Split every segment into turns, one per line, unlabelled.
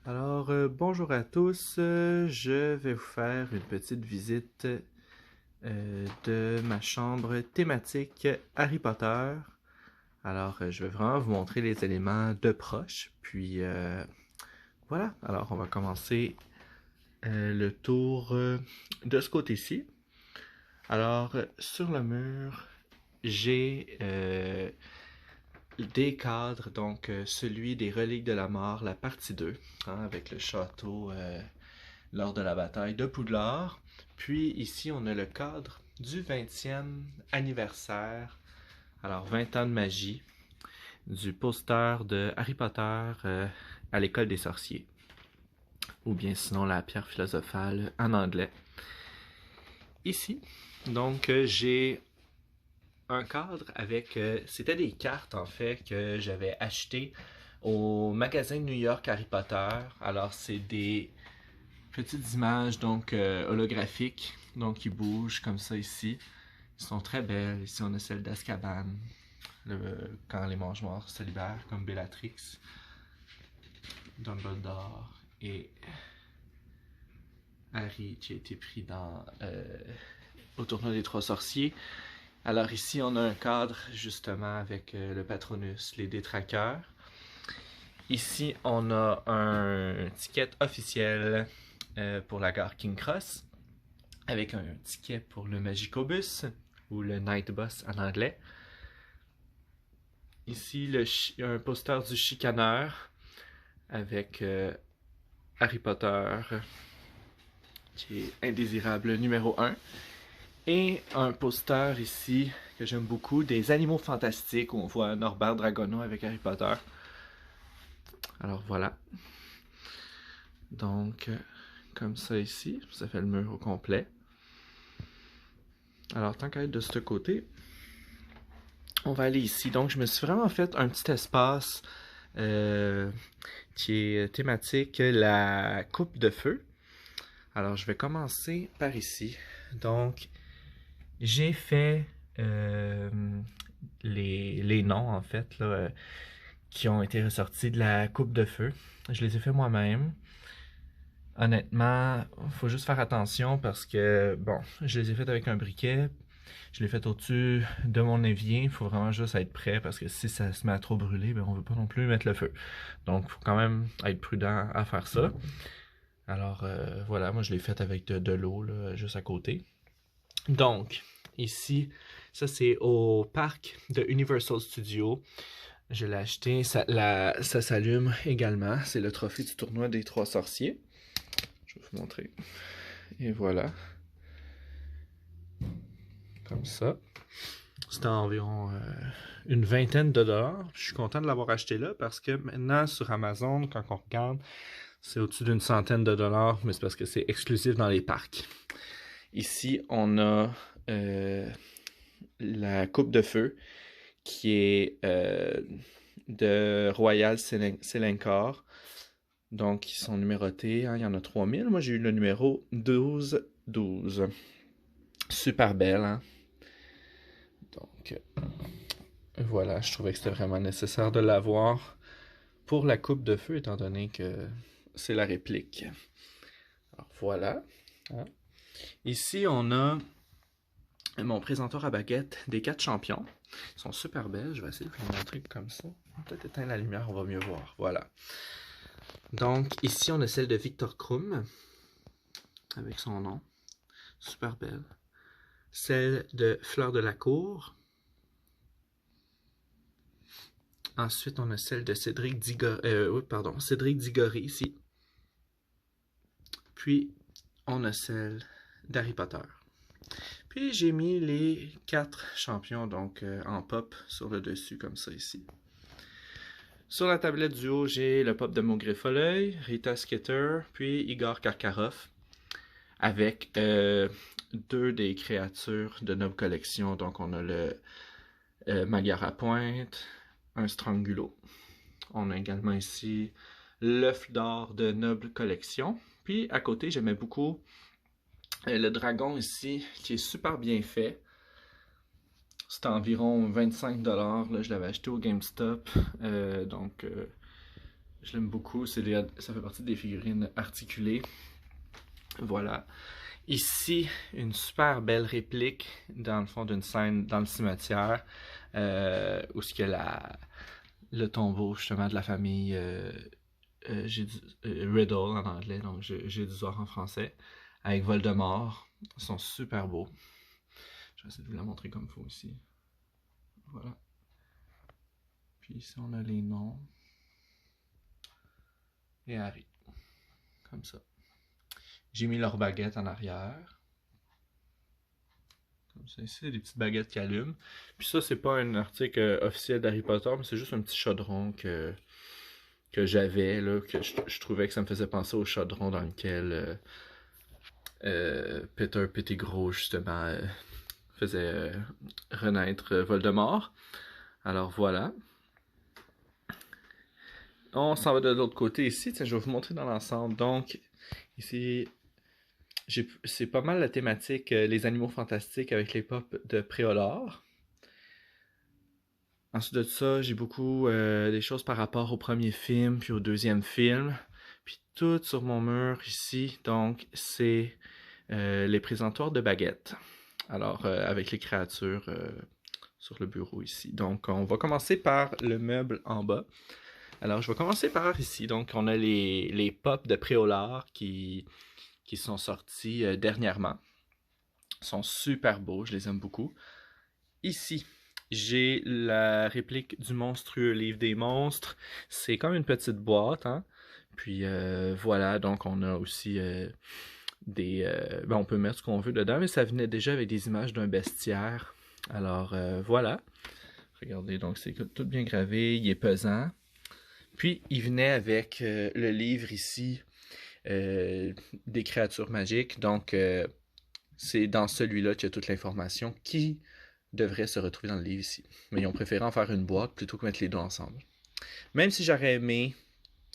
Alors, bonjour à tous. Je vais vous faire une petite visite de ma chambre thématique Harry Potter. Alors, je vais vraiment vous montrer les éléments de proche. Puis, voilà. Alors, on va commencer le tour de ce côté-ci. Alors, sur le mur, j'ai des cadres, donc celui des Reliques de la Mort, la partie 2, hein, avec le château lors de la bataille de Poudlard. Puis ici, on a le cadre du 20e anniversaire, alors 20 ans de magie, du poster de Harry Potter à l'école des sorciers, ou bien sinon la pierre philosophale en anglais. Ici, donc j'ai un cadre avec... c'était des cartes en fait que j'avais achetées au magasin de New York Harry Potter. Alors c'est des petites images donc holographiques, donc qui bougent comme ça ici. Ils sont très belles. Ici on a celle d'Azkaban, quand les mange-morts se libèrent, comme Bellatrix, Dumbledore et Harry qui a été pris au tournoi des trois sorciers. Alors ici on a un cadre justement avec le Patronus, les détraqueurs. Ici on a un ticket officiel pour la gare King Cross, avec un ticket pour le Magicobus, ou le Night Bus en anglais. Ici, un poster du Chicaneur, avec Harry Potter, qui est indésirable numéro 1. Et un poster ici, que j'aime beaucoup, des Animaux Fantastiques, où on voit Norbert Dragono avec Harry Potter. Alors voilà. Donc, comme ça ici, ça fait le mur au complet. Alors, tant qu'à être de ce côté, on va aller ici. Donc, je me suis vraiment fait un petit espace qui est thématique la coupe de feu. Alors, je vais commencer par ici. Donc, j'ai fait les noms, en fait, là, qui ont été ressortis de la coupe de feu. Je les ai fait moi-même. Honnêtement, faut juste faire attention parce que, bon, je les ai fait avec un briquet. Je l'ai fait au-dessus de mon évier. Il faut vraiment juste être prêt parce que si ça se met à trop brûler, ben on veut pas non plus mettre le feu. Donc, il faut quand même être prudent à faire ça. Alors, voilà, moi je l'ai fait avec de l'eau, là, juste à côté. Donc, ici, ça c'est au parc de Universal Studios. Je l'ai acheté, ça s'allume également. C'est le trophée du tournoi des trois sorciers. Je vais vous montrer. Et voilà. Comme ça. C'était environ une vingtaine de dollars. Je suis content de l'avoir acheté là parce que maintenant sur Amazon, quand on regarde, c'est au-dessus d'une centaine de dollars, mais c'est parce que c'est exclusif dans les parcs. Ici, on a la coupe de feu qui est de Royal Selencor. Donc, ils sont numérotés. Hein, il y en a 3000. Moi, j'ai eu le numéro 1212. Super belle, hein? Donc, voilà, je trouvais que c'était vraiment nécessaire de l'avoir pour la coupe de feu, étant donné que c'est la réplique. Alors, voilà. Hein? Ici, on a mon présentoir à baguette des 4 champions. Ils sont super belles. Je vais essayer de vous les montrer comme ça. On va peut-être éteindre la lumière, on va mieux voir. Voilà. Donc, ici, on a celle de Victor Krum, avec son nom. Super belle. Celle de Fleur de la Cour. Ensuite, on a celle de Cédric Diggory ici. Puis, on a celle d'Harry Potter. Puis, j'ai mis les 4 champions donc en pop sur le dessus, comme ça ici. Sur la tablette du haut, j'ai le pop de Maugrey Folleuil, Rita Skeeter, puis Igor Karkaroff, avec 2 des créatures de Noble Collection. Donc, on a le Magyar à pointe, un Strangulo. On a également ici l'œuf d'or de Noble Collection. Puis, à côté, j'aimais beaucoup le dragon ici, qui est super bien fait. C'était environ 25$. Là, je l'avais acheté au GameStop. Donc, Je l'aime beaucoup. Ça fait partie des figurines articulées. Voilà. Ici, une super belle réplique, dans le fond, d'une scène dans le cimetière, où il y a le tombeau, justement, de la famille Riddle en anglais, donc Gédusor en français, avec Voldemort. Ils sont super beaux. Je vais essayer de vous la montrer comme il faut ici. Voilà. Puis ici, on a les noms. Et Harry. Comme ça. J'ai mis leur baguette en arrière. Comme ça, ici, des petites baguettes qui allument. Puis ça, c'est pas un article officiel d'Harry Potter, mais c'est juste un petit chaudron que j'avais, là, que je trouvais que ça me faisait penser au chaudron dans lequel Peter Pettigrew, justement, faisait renaître Voldemort. Alors voilà. On s'en va de l'autre côté ici. Tiens, je vais vous montrer dans l'ensemble. Donc, ici, c'est pas mal la thématique les animaux fantastiques avec les pop de Préolard. Ensuite de ça, j'ai beaucoup des choses par rapport au premier film puis au deuxième film. Puis tout sur mon mur ici, donc c'est les présentoirs de baguettes. Alors, avec les créatures sur le bureau ici. Donc, on va commencer par le meuble en bas. Alors, je vais commencer par ici. Donc, on a les pop de Préolard qui sont sortis dernièrement. Ils sont super beaux, je les aime beaucoup. Ici, j'ai la réplique du monstrueux livre des monstres. C'est comme une petite boîte, hein. Puis voilà, donc on a aussi on peut mettre ce qu'on veut dedans, mais ça venait déjà avec des images d'un bestiaire. Alors voilà. Regardez, donc c'est tout bien gravé, il est pesant. Puis il venait avec le livre ici des créatures magiques. Donc c'est dans celui-là qu'il y a toute l'information qui devrait se retrouver dans le livre ici. Mais ils ont préféré en faire une boîte plutôt que mettre les deux ensemble. Même si j'aurais aimé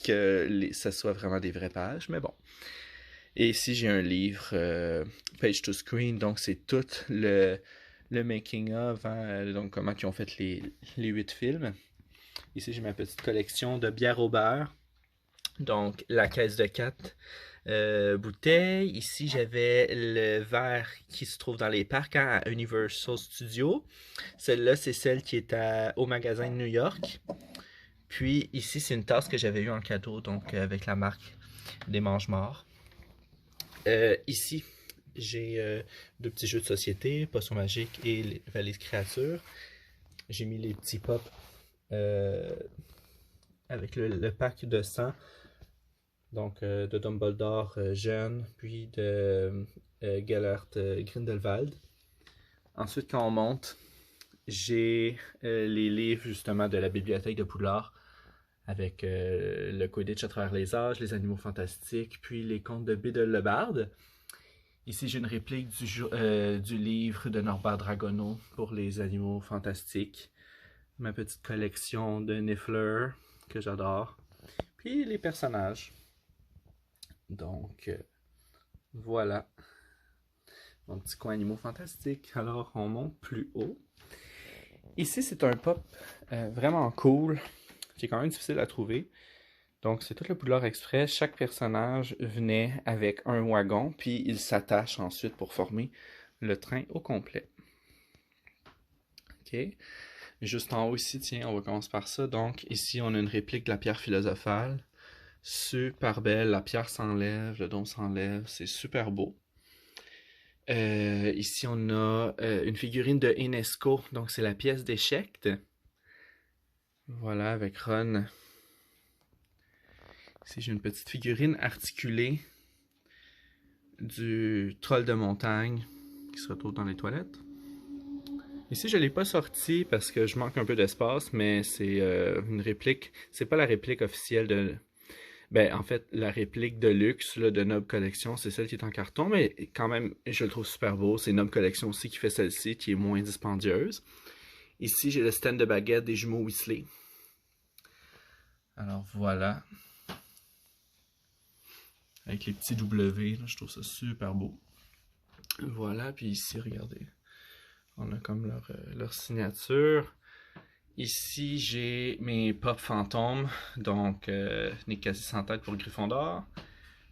que ça soit vraiment des vraies pages, mais bon. Et ici, j'ai un livre Page to Screen, donc c'est tout le making of, hein, donc comment ils ont fait les 8 films. Ici, j'ai ma petite collection de bière au beurre, donc la caisse de 4 bouteilles. Ici, j'avais le verre qui se trouve dans les parcs, hein, à Universal Studios. Celle-là, c'est celle qui est au magasin de New York. Puis ici, c'est une tasse que j'avais eue en cadeau, donc avec la marque des Mange-Morts. Ici, j'ai deux petits jeux de société, Potion Magique et les Vallées de Créatures. J'ai mis les petits pops avec le pack de sang. Donc de Dumbledore jeune, puis de Gellert Grindelwald. Ensuite, quand on monte, j'ai les livres justement de la bibliothèque de Poudlard avec le Quidditch à travers les âges, les animaux fantastiques, puis les contes de Biddle le Barde. Ici, j'ai une réplique du livre de Norbert Dragono pour les animaux fantastiques. Ma petite collection de Niffler que j'adore. Puis les personnages. Donc, voilà. Mon petit coin animaux fantastiques. Alors, on monte plus haut. Ici, c'est un pop vraiment cool, qui est quand même difficile à trouver. Donc, c'est tout le Poudlard Express. Chaque personnage venait avec un wagon, puis il s'attache ensuite pour former le train au complet. OK. Juste en haut ici, tiens, on va commencer par ça. Donc, ici, on a une réplique de la pierre philosophale. Super belle. La pierre s'enlève, le dôme s'enlève. C'est super beau. Ici, on a une figurine de Enesco. Donc, c'est la pièce d'échecs. Voilà, avec Ron. Ici, j'ai une petite figurine articulée du troll de montagne qui se retrouve dans les toilettes. Ici, je ne l'ai pas sorti parce que je manque un peu d'espace, mais c'est une réplique. C'est pas la réplique officielle de... Ben, en fait, la réplique de luxe là, de Nob Collection, c'est celle qui est en carton, mais quand même, je le trouve super beau. C'est Nob Collection aussi qui fait celle-ci, qui est moins dispendieuse. Ici, j'ai le stand de baguette des jumeaux Weasley. Alors voilà. Avec les petits W, là, je trouve ça super beau. Voilà, puis ici, regardez. On a comme leur signature. Ici, j'ai mes pop fantômes, donc les quasi sans tête pour Gryffondor,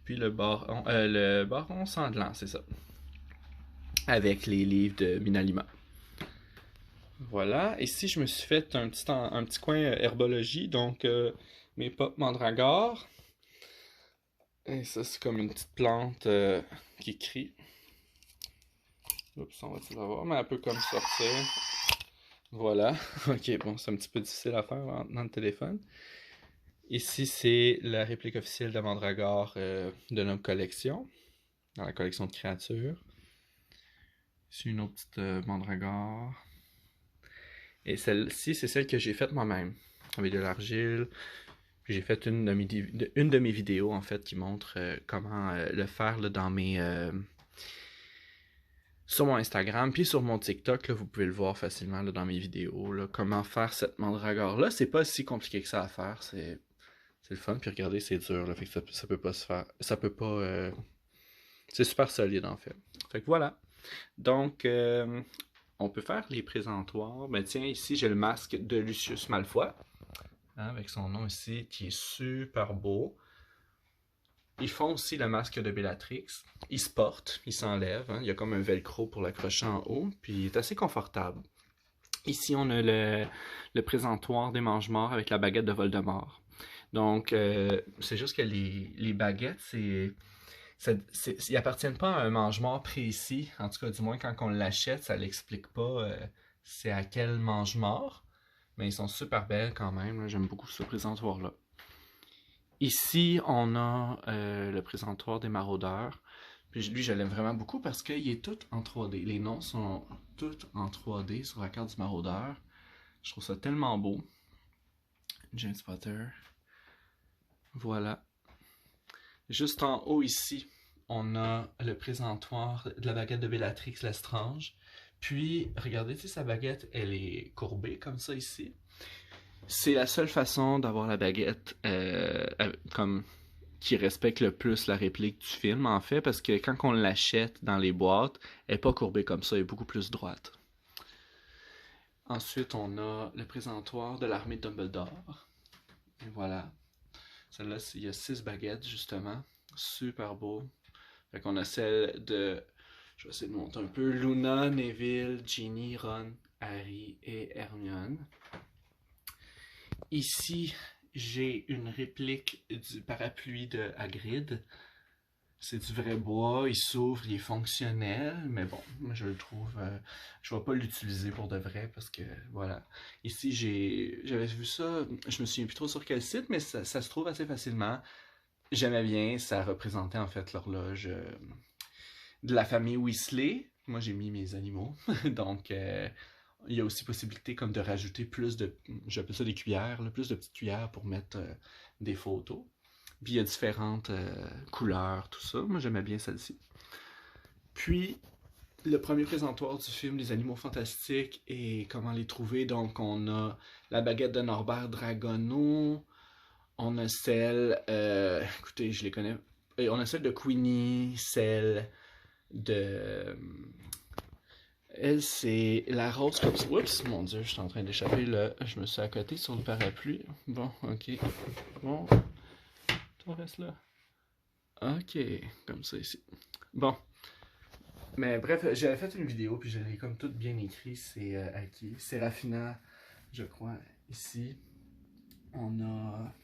puis le baron sanglant, c'est ça, avec les livres de Minalima. Voilà, ici je me suis fait un petit coin herbologie, donc mes pop mandragore. Et ça, c'est comme une petite plante qui crie. Oups, on va-tu la voir, mais elle peut comme sortir. Voilà. Ok, bon, c'est un petit peu difficile à faire dans le téléphone. Ici, c'est la réplique officielle de Mandragore de notre collection, dans la collection de créatures. Ici, une autre petite Mandragore. Et celle-ci, c'est celle que j'ai faite moi-même, avec de l'argile. Puis j'ai fait une de mes vidéos, en fait, qui montre comment le faire là, sur mon Instagram, puis sur mon TikTok, là, vous pouvez le voir facilement là, dans mes vidéos. Là, comment faire cette mandragore-là. C'est pas si compliqué que ça à faire. C'est le fun. Puis regardez, c'est dur. Là, fait que ça peut pas se faire. Ça peut pas. C'est super solide en fait. Fait que voilà. Donc, on peut faire les présentoirs. Ben tiens, ici j'ai le masque de Lucius Malfoy. Hein, avec son nom ici, qui est super beau. Ils font aussi le masque de Bellatrix. Il se porte, il s'enlève. Hein. Il y a comme un velcro pour l'accrocher en haut. Puis il est assez confortable. Ici, on a le présentoir des mange-morts avec la baguette de Voldemort. Donc, c'est juste que les baguettes, ils appartiennent pas à un mange-mort précis. En tout cas, du moins, quand on l'achète, ça l'explique pas c'est à quel mange-mort. Mais ils sont super belles quand même. J'aime beaucoup ce présentoir-là. Ici, on a le présentoir des maraudeurs. Puis lui, je l'aime vraiment beaucoup parce qu'il est tout en 3D. Les noms sont tous en 3D sur la carte du maraudeur. Je trouve ça tellement beau. James Potter. Voilà. Juste en haut ici, on a le présentoir de la baguette de Bellatrix Lestrange. Puis, regardez, tu sais, sa baguette, elle est courbée comme ça ici. C'est la seule façon d'avoir la baguette comme qui respecte le plus la réplique du film, en fait, parce que quand on l'achète dans les boîtes, elle n'est pas courbée comme ça, elle est beaucoup plus droite. Ensuite, on a le présentoir de l'armée de Dumbledore. Et voilà. Celle-là, il y a 6 baguettes, justement. Super beau. Fait qu'on a celle de... Je vais essayer de monter un peu. Luna, Neville, Ginny, Ron, Harry et Hermione. Ici, j'ai une réplique du parapluie de Hagrid. C'est du vrai bois, il s'ouvre, il est fonctionnel, mais bon, moi je le trouve, je vais pas l'utiliser pour de vrai parce que voilà. Ici j'avais vu ça, je me souviens plus trop sur quel site, mais ça se trouve assez facilement. J'aimais bien, ça représentait en fait l'horloge de la famille Weasley. Moi j'ai mis mes animaux, donc il y a aussi possibilité comme de rajouter plus de, j'appelle ça des cuillères, là, plus de petites cuillères pour mettre des photos. Puis il y a différentes couleurs, tout ça. Moi j'aimais bien celle-ci. Puis le premier présentoir du film Les Animaux Fantastiques et comment les trouver. Donc on a la baguette de Norbert Dragono. On a celle, écoutez, je les connais. On a celle de Queenie, celle de... Elle, c'est la rose comme ça. Oups, mon dieu, je suis en train d'échapper là. Je me suis accoté sur le parapluie. Bon, ok. Bon, toi reste là. Ok, comme ça ici. Bon. Mais bref, j'avais fait une vidéo, puis je l'ai comme tout bien écrit. C'est à qui? Serafina, je crois, ici. On a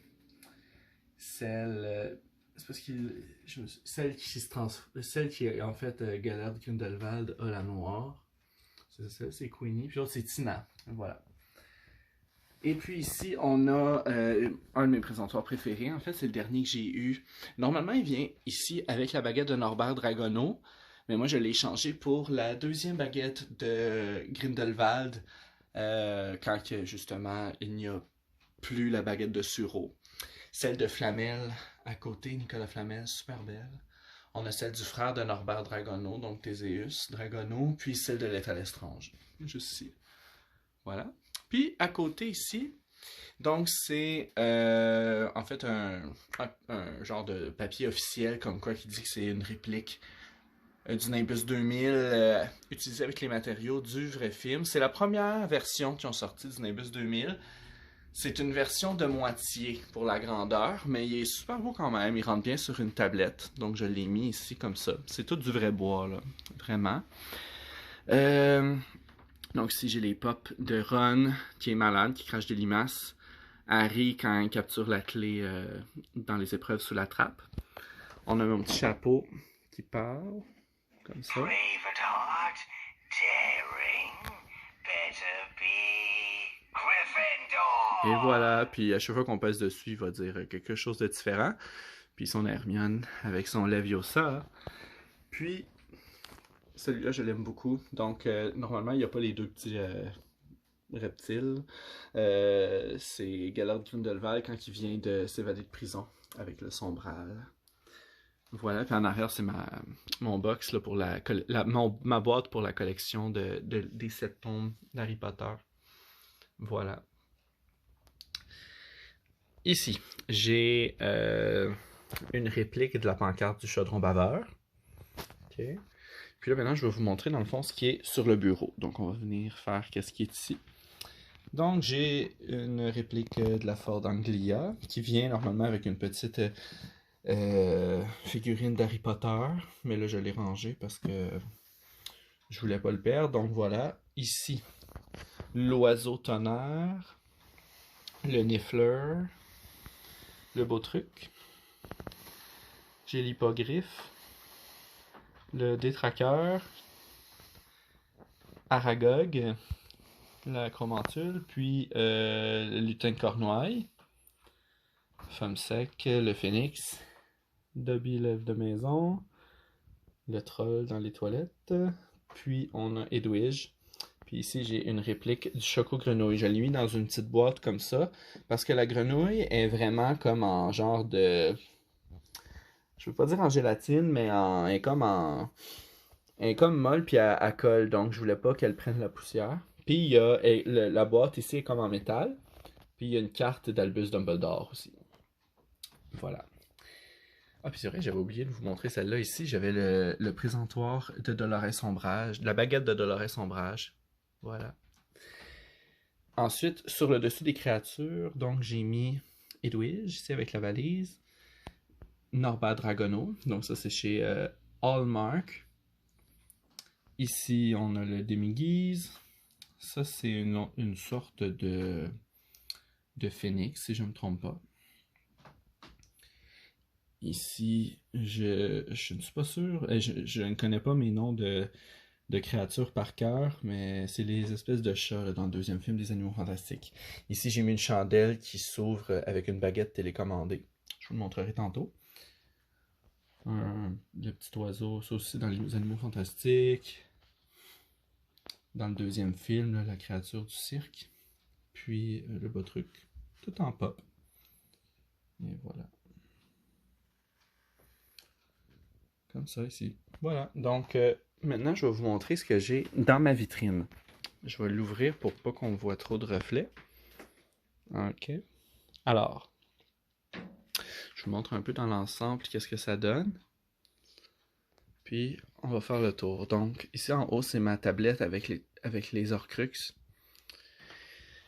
celle... c'est parce qu'il... Celle qui est en fait Gellert Grindelwald a la noire. C'est ça, c'est Queenie. Puis l'autre, c'est Tina. Voilà. Et puis ici, on a un de mes présentoirs préférés. En fait, c'est le dernier que j'ai eu. Normalement, il vient ici avec la baguette de Norbert Dragono. Mais moi, je l'ai changé pour la deuxième baguette de Grindelwald. Quand justement, il n'y a plus la baguette de Suro. Celle de Flamel à côté, Nicolas Flamel, super belle. On a celle du frère de Norbert Dragono, donc Théséus Dragono, puis celle de l'État Lestrange, juste ici. Voilà. Puis à côté ici, donc c'est en fait un genre de papier officiel comme quoi qui dit que c'est une réplique du Nimbus 2000 utilisé avec les matériaux du vrai film. C'est la première version qui ont sorti du Nimbus 2000. C'est une version de moitié pour la grandeur, mais il est super beau quand même. Il rentre bien sur une tablette, donc je l'ai mis ici comme ça. C'est tout du vrai bois, là, vraiment. Donc ici j'ai les pops de Ron qui est malade, qui crache des limaces. Harry quand il capture la clé dans les épreuves sous la trappe. On a mon petit chapeau qui parle, comme ça.
Brave at heart, daring, better be Gryffindor.
Et voilà, puis à chaque fois qu'on passe dessus, il va dire quelque chose de différent. Puis son Hermione avec son Leviosa. Puis celui-là, je l'aime beaucoup. Donc normalement, il n'y a pas les deux petits reptiles. C'est Gellert Grindelwald quand il vient de s'évader de prison avec le Sombral. Voilà, puis en arrière, c'est mon box là, pour ma boîte pour la collection des 7 tomes d'Harry Potter. Voilà. Ici, j'ai une réplique de la pancarte du chaudron baveur. OK. Puis là, maintenant, je vais vous montrer dans le fond ce qui est sur le bureau. Donc, on va venir faire qu'est-ce qui est ici. Donc, j'ai une réplique de la Ford Anglia qui vient normalement avec une petite figurine d'Harry Potter. Mais là, je l'ai rangée parce que je voulais pas le perdre. Donc, voilà. Ici, l'oiseau tonnerre, le Niffler, le beau truc. J'ai l'hippogriffe, le détraqueur, Aragog, la chromantule, puis le lutin de Cornouailles, Femme sec, le phénix, Dobby l'elfe de maison, le troll dans les toilettes, puis on a Edwige. Puis ici, j'ai une réplique du Choco Grenouille. Je l'ai mis dans une petite boîte comme ça, parce que la grenouille est vraiment comme en genre de... Je veux pas dire en gélatine, mais elle est comme molle, puis elle colle, donc je voulais pas qu'elle prenne la poussière. Puis il y a la boîte ici est comme en métal, puis il y a une carte d'Albus Dumbledore aussi. Voilà. Ah, puis c'est vrai, j'avais oublié de vous montrer celle-là ici. J'avais le présentoir de Dolores Ombrage, la baguette de Dolores Ombrage. Voilà. Ensuite, sur le dessus des créatures, donc j'ai mis Edwige ici avec la valise. Norba Dragono, donc ça c'est chez Hallmark. Ici, on a le demi-guise. Ça, c'est une sorte de phénix, si je ne me trompe pas. Ici, je ne suis pas sûr. Je ne connais pas mes noms de créatures par cœur, mais c'est les espèces de chats là, dans le deuxième film des Animaux Fantastiques. Ici, j'ai mis une chandelle qui s'ouvre avec une baguette télécommandée. Je vous le montrerai tantôt. Le petit oiseau, ça aussi dans les Animaux Fantastiques. Dans le deuxième film, là, la créature du cirque. Puis le bas truc, tout en pop. Et voilà. Comme ça ici. Voilà, donc maintenant je vais vous montrer ce que j'ai dans ma vitrine. Je vais l'ouvrir pour pas qu'on voit trop de reflets. Ok. Alors, je vous montre un peu dans l'ensemble qu'est-ce que ça donne. Puis, on va faire le tour. Donc, ici en haut, c'est ma tablette avec les Horcruxes.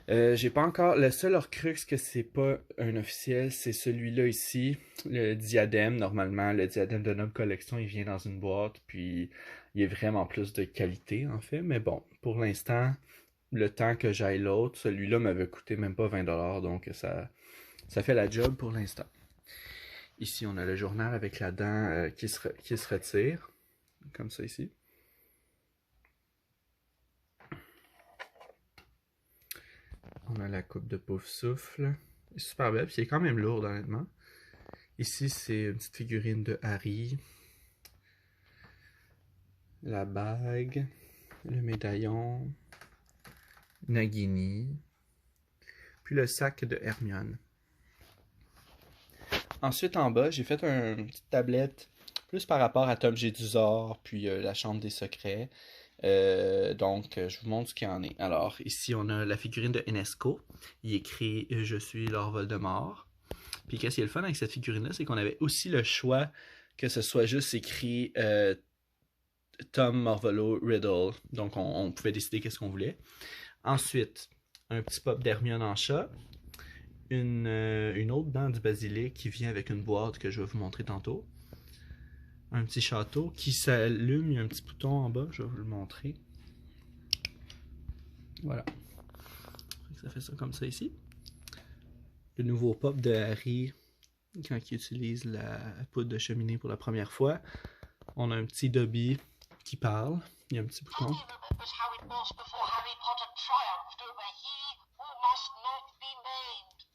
J'ai pas encore... Le seul Horcrux que c'est pas un officiel, c'est celui-là ici. Le diadème, normalement. Le diadème de Noble Collection, il vient dans une boîte. Puis, il est vraiment plus de qualité, en fait. Mais bon, pour l'instant, le temps que j'aille l'autre, celui-là m'avait coûté même pas 20$. Donc, ça fait la job pour l'instant. Ici, on a le journal avec la dent qui se retire. Comme ça, ici. On a la coupe de pouf souffle. C'est super belle, puis c'est quand même lourd, honnêtement. Ici, c'est une petite figurine de Harry. La bague. Le médaillon. Nagini. Puis le sac de Hermione. Ensuite, en bas, j'ai fait une petite tablette plus par rapport à Tom Jedusor, puis la chambre des secrets. Donc, je vous montre ce qu'il y en est. Alors, ici, on a la figurine de Enesco. Il écrit « Je suis Lord Voldemort ». Puis, qu'est-ce qui est le fun avec cette figurine-là, c'est qu'on avait aussi le choix que ce soit juste écrit
Tom, Marvolo, Riddle. Donc, on pouvait décider qu'est-ce qu'on voulait. Ensuite, un petit pop d'Hermione en chat. Une autre dent du basilic qui vient avec une boîte que je vais vous montrer tantôt. Un petit château qui s'allume. Il y a un petit bouton en bas. Je vais vous le montrer. Voilà. Ça fait ça comme ça ici. Le nouveau pop de Harry quand il utilise la poudre de cheminée pour la première fois. On a un petit Dobby qui parle. Il y a un petit bouton.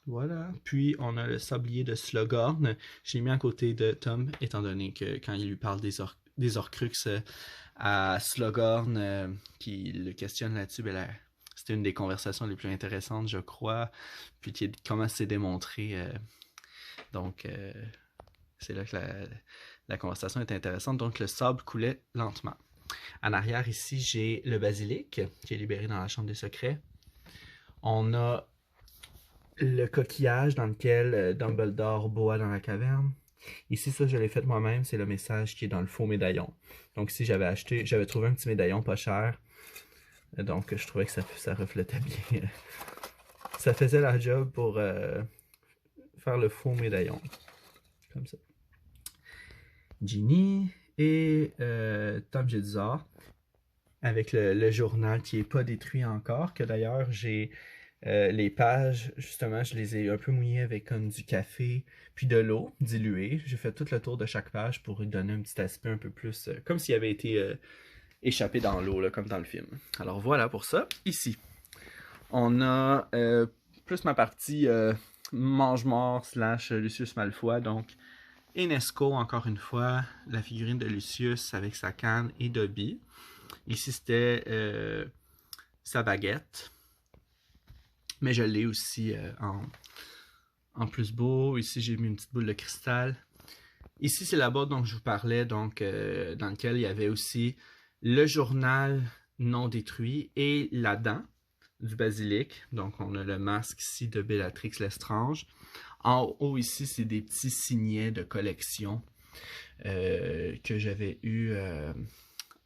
Voilà. Puis on a le sablier de Slughorn. Je l'ai mis à côté de Tom, étant donné que quand il lui parle des Horcruxes à Slughorn, qui le questionne là-dessus, c'était une des conversations les plus intéressantes, je crois. Puis comment c'est démontré. Donc, c'est là que la conversation est intéressante. Donc, le sable coulait lentement. En arrière, ici, j'ai le basilic qui est libéré dans la chambre des secrets. On a le coquillage dans lequel Dumbledore boit dans la caverne. Ici, ça, je l'ai fait moi-même. C'est le message qui est dans le faux médaillon. Donc, ici, j'avais trouvé un petit médaillon pas cher. Donc, je trouvais que ça reflétait bien. Ça faisait la job pour faire le faux médaillon. Comme ça. Ginny et Tom Jedusor avec le journal qui n'est pas détruit encore, que d'ailleurs j'ai les pages, justement, je les ai un peu mouillées avec comme du café puis de l'eau diluée. J'ai fait tout le tour de chaque page pour lui donner un petit aspect un peu plus comme s'il avait été échappé dans l'eau, comme dans le film. Alors voilà pour ça. Ici, on a plus ma partie mange-mort / Lucius Malfoy, donc Enesco, encore une fois, la figurine de Lucius avec sa canne et Dobby. Ici, c'était sa baguette. Mais je l'ai aussi en plus beau. Ici, j'ai mis une petite boule de cristal. Ici, c'est la boîte dont je vous parlais, donc dans laquelle il y avait aussi le journal non détruit et la dent du basilic. Donc, on a le masque ici de Bellatrix Lestrange. En haut, ici, c'est des petits signets de collection que j'avais eu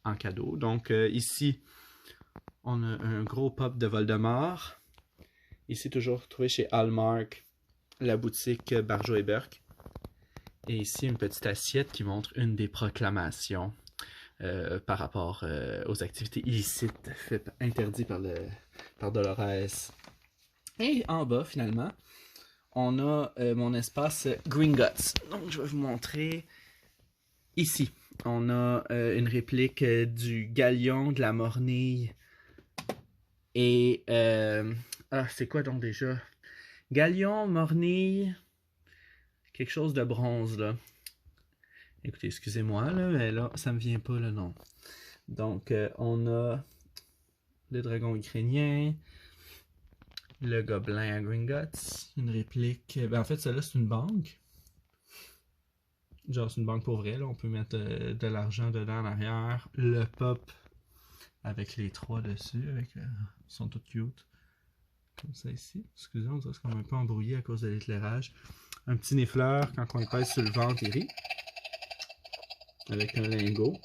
en cadeau. Donc, ici, on a un gros pop de Voldemort. Ici, toujours trouvé chez Hallmark, la boutique Barjo et Burke. Et ici, une petite assiette qui montre une des proclamations par rapport aux activités illicites interdites par Dolores. Et en bas, finalement, on a mon espace Gringotts. Donc, je vais vous montrer ici. On a une réplique du galion de la Mornille. Et... c'est quoi donc déjà? Galion, Mornille... Quelque chose de bronze, là. Écoutez, excusez-moi, là, mais là, ça me vient pas le nom. Donc, on a le dragon ukrainien, le gobelin à Gringotts, une réplique... en fait, celle-là, c'est une banque. Genre, c'est une banque pour vrai, là. On peut mettre de l'argent dedans en arrière. Le pop avec les trois dessus, ils sont tous cute. Comme ça ici. Excusez, on dirait que c'est comme un peu embrouillé à cause de l'éclairage. Un petit nifleur, quand on pèse sur le ventre, il rit. Avec un lingot.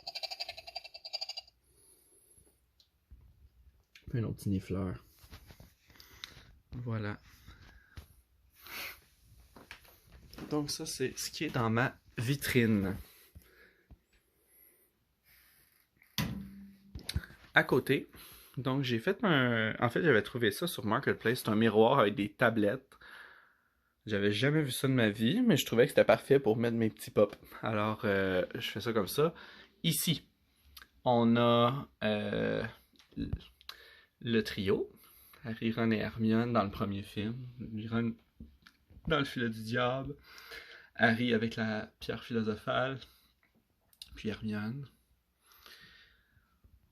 Puis un autre petit nifleur. Voilà. Donc ça, c'est ce qui est dans ma vitrine. À côté, donc j'ai fait un... En fait, j'avais trouvé ça sur Marketplace. C'est un miroir avec des tablettes. J'avais jamais vu ça de ma vie, mais je trouvais que c'était parfait pour mettre mes petits pops. Alors, je fais ça comme ça. Ici, on a le trio. Harry, Ron et Hermione dans le premier film. Ron dans le filet du diable. Harry avec la pierre philosophale. Puis Hermione.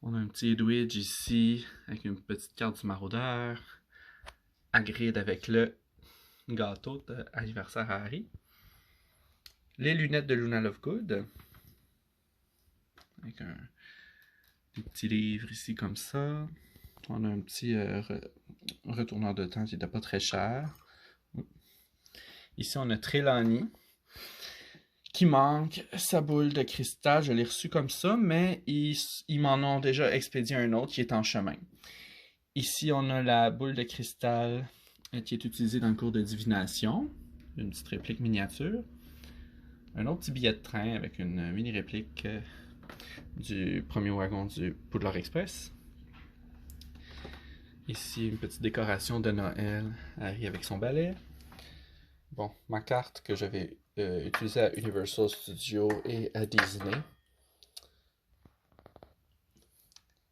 On a un petit Edwidge ici, avec une petite carte du maraudeur. Hagrid avec le gâteau d'anniversaire à Harry. Les lunettes de Luna Lovegood. Avec des petits livres ici comme ça. On a un petit retourneur de temps qui n'était pas très cher. Ici, on a Trelawney, qui manque sa boule de cristal. Je l'ai reçu comme ça, mais ils m'en ont déjà expédié un autre qui est en chemin. Ici, on a la boule de cristal qui est utilisée dans le cours de divination. Une petite réplique miniature. Un autre petit billet de train avec une mini réplique du premier wagon du Poudlard Express. Ici, une petite décoration de Noël. Harry avec son balai. Bon, ma carte que j'avais utilisée à Universal Studios et à Disney.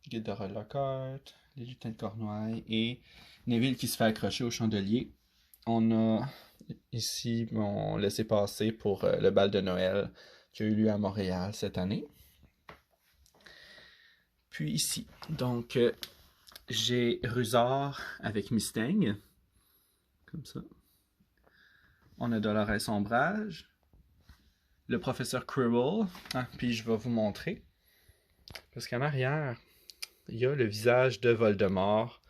Guide de Lockhart, les lutins de Cornouailles et Neville qui se fait accrocher au chandelier. On a ici mon laissez-passer pour le bal de Noël qui a eu lieu à Montréal cette année. Puis ici, donc j'ai Rusard avec Mustang, comme ça. On a Dolores Ombrage, le professeur Quirrell, puis je vais vous montrer, parce qu'en arrière, il y a le visage de Voldemort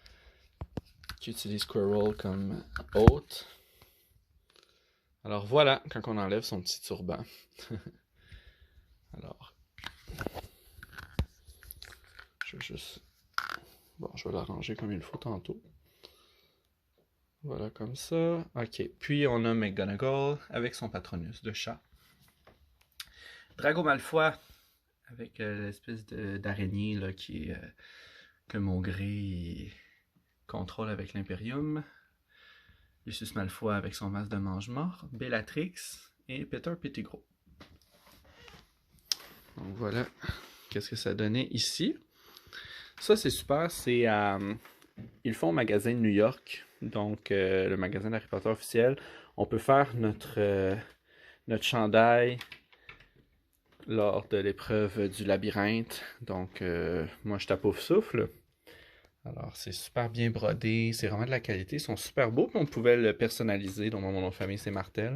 qui utilise Quirrell comme hôte. Alors voilà, quand on enlève son petit turban. Alors, je vais juste... Bon, je vais l'arranger comme il faut tantôt. Voilà, comme ça. Ok, puis on a McGonagall avec son Patronus de chat. Drago Malfoy avec l'espèce d'araignée là, qui est que Maugré contrôle avec l'Imperium. Lucius Malfoy avec son masque de mange-mort. Bellatrix et Peter Pettigrew. Donc voilà, qu'est-ce que ça donnait ici. Ça c'est super, c'est ils font au magasin de New York, donc le magasin d'Harry Potter officiel. On peut faire notre chandail lors de l'épreuve du labyrinthe. Donc moi je tape au souffle. Alors c'est super bien brodé, c'est vraiment de la qualité, ils sont super beaux, puis on pouvait le personnaliser, donc mon nom de famille c'est Martel.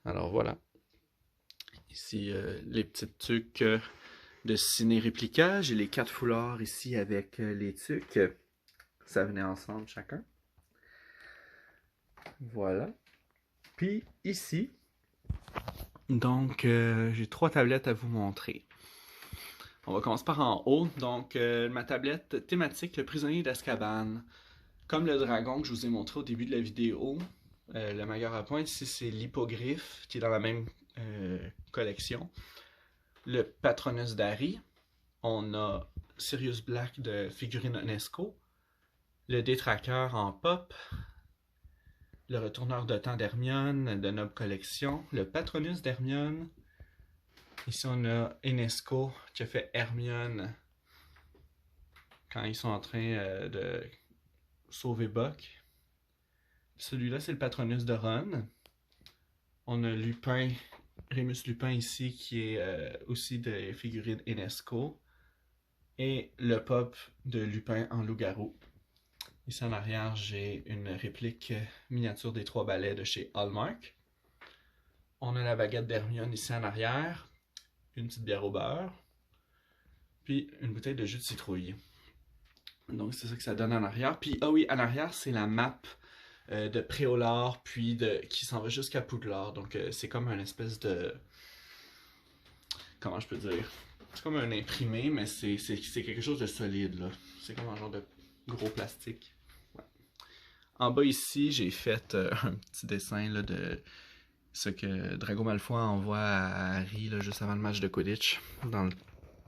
Alors voilà. Ici les petites tuques de ciné-réplica. J'ai les 4 foulards ici avec les tuques. Ça venait ensemble chacun. Voilà. Puis ici, donc j'ai 3 tablettes à vous montrer. On va commencer par en haut. Donc ma tablette thématique, le prisonnier d'Azkaban. Comme le dragon que je vous ai montré au début de la vidéo, le meilleur à point ici c'est l'hippogriffe qui est dans la même collection. Le Patronus d'Harry. On a Sirius Black de figurine UNESCO. Le Détraqueur en pop. Le Retourneur de temps d'Hermione de Noble Collection. Le Patronus d'Hermione. Ici on a Enesco qui a fait Hermione quand ils sont en train de sauver Buck. Celui-là c'est le Patronus de Ron. On a Lupin, Rémus Lupin ici qui est aussi des figurines Enesco. Et le pop de Lupin en loup-garou. Ici en arrière, j'ai une réplique miniature des 3 balais de chez Hallmark. On a la baguette d'Hermione ici en arrière. Une petite bière au beurre. Puis une bouteille de jus de citrouille. Donc c'est ça que ça donne en arrière. Puis ah oui, en arrière, c'est la map de Préolard, puis qui s'en va jusqu'à Poudlard. Donc c'est comme une espèce de... Comment je peux dire? C'est comme un imprimé, mais c'est quelque chose de solide, là. C'est comme un genre de gros plastique. Ouais. En bas ici, j'ai fait un petit dessin là, de ce que Drago Malfoy envoie à Harry là, juste avant le match de Quidditch dans le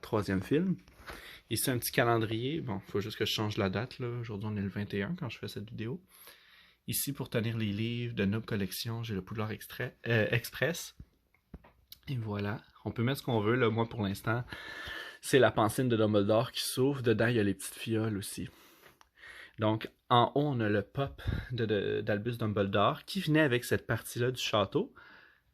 3e film. Ici, un petit calendrier. Bon, il faut juste que je change la date. Aujourd'hui, on est le 21 quand je fais cette vidéo. Ici, pour tenir les livres de Noble Collection, j'ai le Poudlard Express. Et voilà. On peut mettre ce qu'on veut. Là. Moi, pour l'instant, c'est la pancine de Dumbledore qui s'ouvre. Dedans, il y a les petites fioles aussi. Donc, en haut, on a le pop d'Albus Dumbledore qui venait avec cette partie-là du château.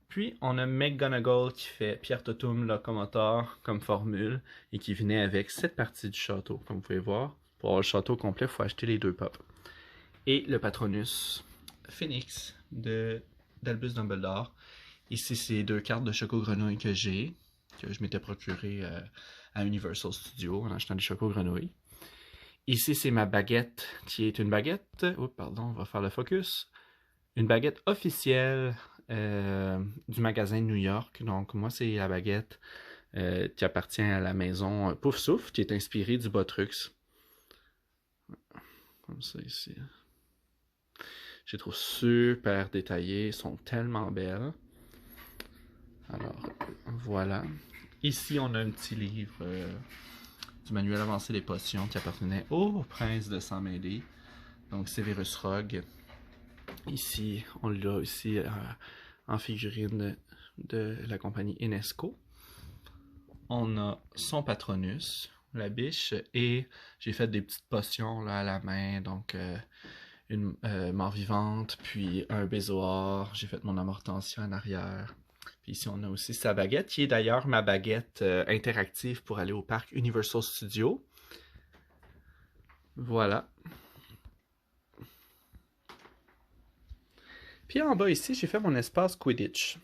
Puis, on a McGonagall qui fait Pierre Totum Locomotor comme formule et qui venait avec cette partie du château. Comme vous pouvez voir, pour avoir le château complet, il faut acheter les 2 pops. Et le Patronus Phoenix d'Albus Dumbledore. Ici, c'est 2 cartes de Choco Grenouille que je m'étais procuré à Universal Studios en achetant des Choco Grenouilles. Ici, c'est ma baguette qui est une baguette. Oups, pardon, on va faire le focus. Une baguette officielle du magasin de New York. Donc, moi, c'est la baguette qui appartient à la maison Pouf Souffle, qui est inspirée du Botrux. Comme ça ici. Je les trouve super détaillées, sont tellement belles. Alors, voilà. Ici, on a un petit livre du manuel avancé des potions qui appartenait au prince de Saint-Médée. Donc, Severus Rogue. Ici, on l'a aussi en figurine de la compagnie Enesco. On a son Patronus, la biche, et j'ai fait des petites potions là, à la main, donc une mort-vivante, puis un bézoar, j'ai fait mon amortensia en arrière. Puis ici, on a aussi sa baguette, qui est d'ailleurs ma baguette interactive pour aller au parc Universal Studios. Voilà. Puis en bas ici, j'ai fait mon espace Quidditch.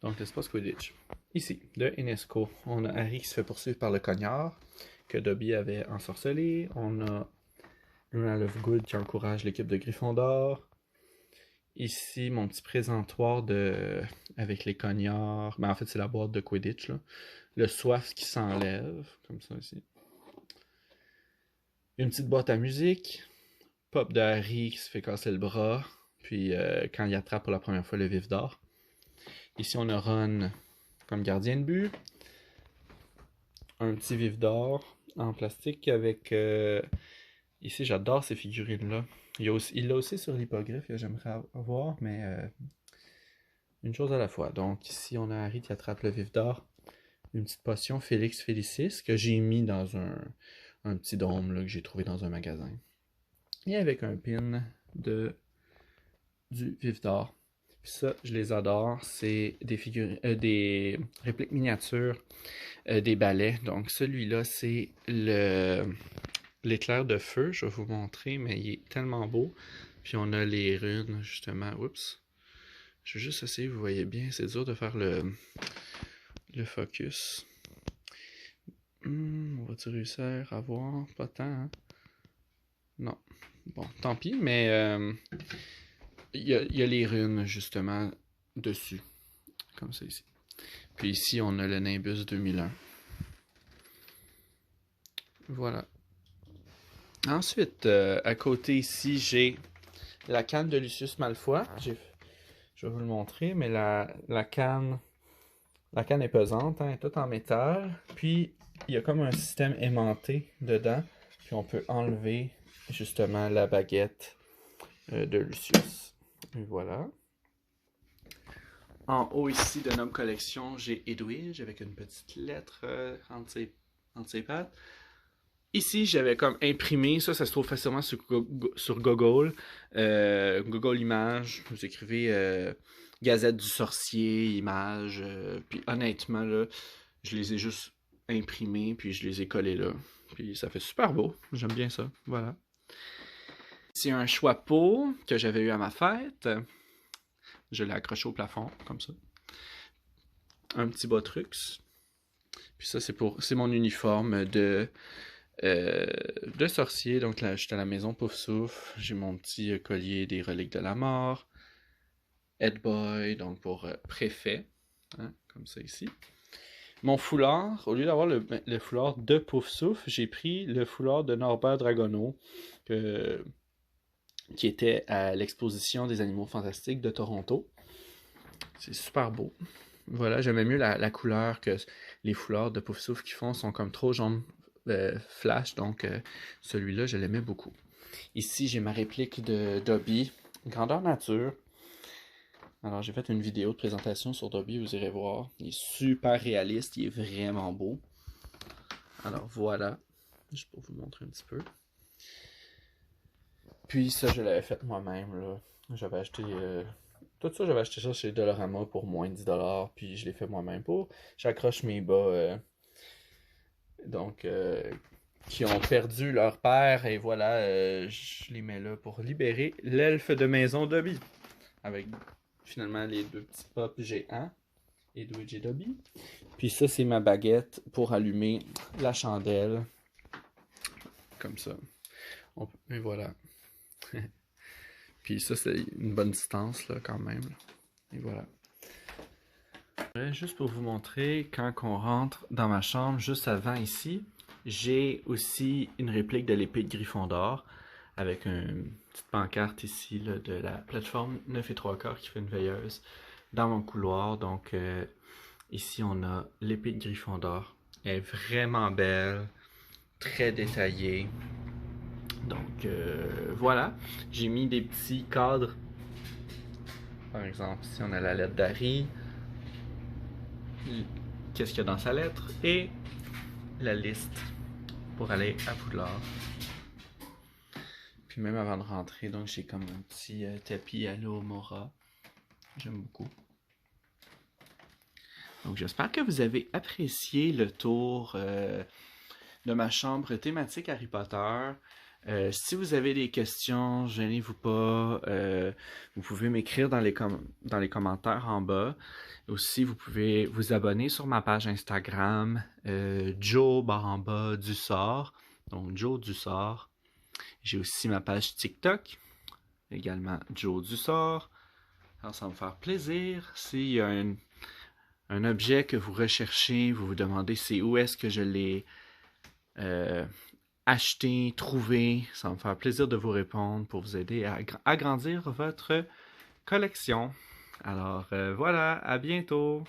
Donc l'espace Quidditch. Ici, de Enesco. On a Harry qui se fait poursuivre par le cognard, que Dobby avait ensorcelé. On a Luna Lovegood qui encourage l'équipe de Gryffondor. Ici, mon petit présentoir avec les cognards. Ben, en fait, c'est la boîte de Quidditch. Là. Le soif qui s'enlève, comme ça ici. Une petite boîte à musique. Pop de Harry qui se fait casser le bras. Puis quand il attrape pour la première fois le vif d'or. Ici, on a Ron comme gardien de but. Un petit vif d'or en plastique avec... Ici, j'adore ces figurines-là. Il l'a aussi sur l'hippogriffe, j'aimerais avoir, mais une chose à la fois. Donc ici, on a Harry qui attrape le vif d'or. Une petite potion Félix Félicis que j'ai mis dans un petit dôme là, que j'ai trouvé dans un magasin. Et avec un pin du vif d'or. Puis ça, je les adore. C'est des figurines, des répliques miniatures des balais. Donc celui-là, c'est l'éclair de feu. Je vais vous montrer, mais il est tellement beau. Puis on a les runes, justement. Oups. Je vais juste essayer, vous voyez bien. C'est dur de faire le focus. On va-tu réussir à voir? Pas tant, hein? Non. Bon, tant pis, mais il y a les runes, justement, dessus. Comme ça ici. Puis ici, on a le Nimbus 2001. Voilà. Ensuite, à côté ici, j'ai la canne de Lucius Malfoy. Je vais vous le montrer, mais la canne est pesante, hein, elle est toute en métal. Puis, il y a comme un système aimanté dedans. Puis, on peut enlever justement la baguette de Lucius. Et voilà. En haut ici de notre collection, j'ai Edwige avec une petite lettre entre ses pattes. Ici, j'avais comme imprimé, ça se trouve facilement sur Google. Google Images, vous écrivez Gazette du sorcier, images. Puis honnêtement, là, je les ai juste imprimés, puis je les ai collés là. Puis ça fait super beau, j'aime bien ça, voilà. C'est un choix-peau que j'avais eu à ma fête. Je l'ai accroché au plafond, comme ça. Un petit Botrux. Puis ça, c'est mon uniforme de sorcier. Donc là, j'étais à la maison Pouf Souffle. J'ai mon petit collier des reliques de la mort. Headboy, donc pour préfet. Hein, comme ça ici. Mon foulard, au lieu d'avoir le foulard de Pouf Souffle, j'ai pris le foulard de Norbert Dragono, qui était à l'exposition des animaux fantastiques de Toronto. C'est super beau. Voilà, j'aimais mieux la couleur que les foulards de Pouf Souffle qui font sont comme trop jaune flash, donc celui-là, je l'aimais beaucoup. Ici, j'ai ma réplique de Dobby, grandeur nature. Alors, j'ai fait une vidéo de présentation sur Dobby, vous irez voir. Il est super réaliste, il est vraiment beau. Alors, voilà. Juste pour vous montrer un petit peu. Puis ça, je l'avais fait moi-même, là. J'avais acheté... Tout ça, j'avais acheté ça chez Dollarama pour moins de 10$, puis je l'ai fait moi-même pour. J'accroche mes bas, qui ont perdu leur père, et voilà, je les mets là pour libérer l'elfe de maison Dobby. Avec finalement les deux petits pops géants, Edwige et Dobby. Puis ça, c'est ma baguette pour allumer la chandelle. Comme ça. Et voilà. Puis ça, c'est une bonne distance, là, quand même. Et voilà. Juste pour vous montrer, quand on rentre dans ma chambre, juste avant ici, j'ai aussi une réplique de l'épée de Gryffondor avec une petite pancarte ici là, de la plateforme 9 3/4 qui fait une veilleuse dans mon couloir. Donc ici, on a l'épée de Gryffondor. Elle est vraiment belle, très détaillée. Donc voilà, j'ai mis des petits cadres. Par exemple, ici on a la lettre d'Harry, qu'est-ce qu'il y a dans sa lettre, et la liste pour aller à Poudlard. Puis même avant de rentrer, donc j'ai comme un petit tapis à l'eau Mora. J'aime beaucoup. Donc j'espère que vous avez apprécié le tour de ma chambre thématique Harry Potter. Si vous avez des questions, gênez-vous pas. Vous pouvez m'écrire dans les commentaires en bas. Aussi, vous pouvez vous abonner sur ma page Instagram, Joe Dussort. Donc, Joe Dussort. J'ai aussi ma page TikTok, également Joe Dussort. Alors, ça va me faire plaisir. S'il y a un objet que vous recherchez, vous vous demandez c'est où est-ce que je l'ai acheter, trouver, ça va me faire plaisir de vous répondre pour vous aider à agrandir votre collection. Alors voilà, à bientôt!